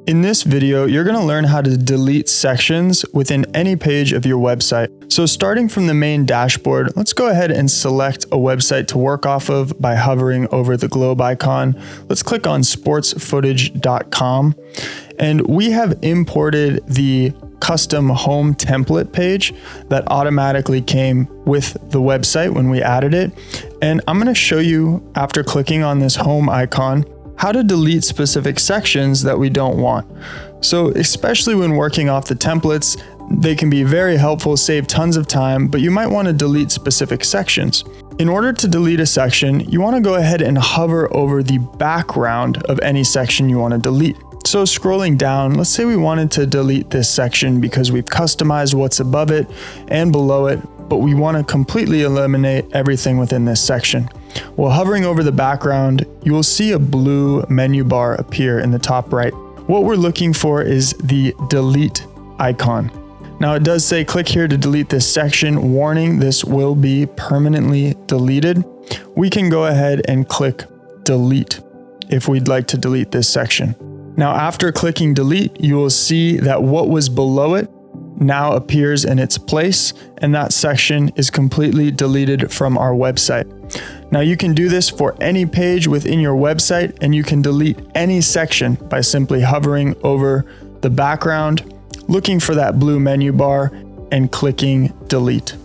In this video, you're going to learn how to delete sections within any page of your website. So starting from the main dashboard, let's go ahead and select a website to work off of by hovering over the globe icon. Let's click on sportsfootage.com, and we have imported the custom home template page that automatically came with the website when we added it. And I'm going to show you, after clicking on this home icon, how to delete specific sections that we don't want. So especially when working off the templates, they can be very helpful, save tons of time, but you might want to delete specific sections. In order to delete a section, you want to go ahead and hover over the background of any section you want to delete. So scrolling down, let's say we wanted to delete this section because we've customized what's above it and below it, but we want to completely eliminate everything within this section. While hovering over the background, you will see a blue menu bar appear in the top right. What we're looking for is the delete icon. Now it does say click here to delete this section. Warning, this will be permanently deleted. We can go ahead and click delete if we'd like to delete this section. Now after clicking delete, you will see that what was below it now appears in its place, and that section is completely deleted from our website. Now you can do this for any page within your website, and you can delete any section by simply hovering over the background, looking for that blue menu bar, and clicking delete.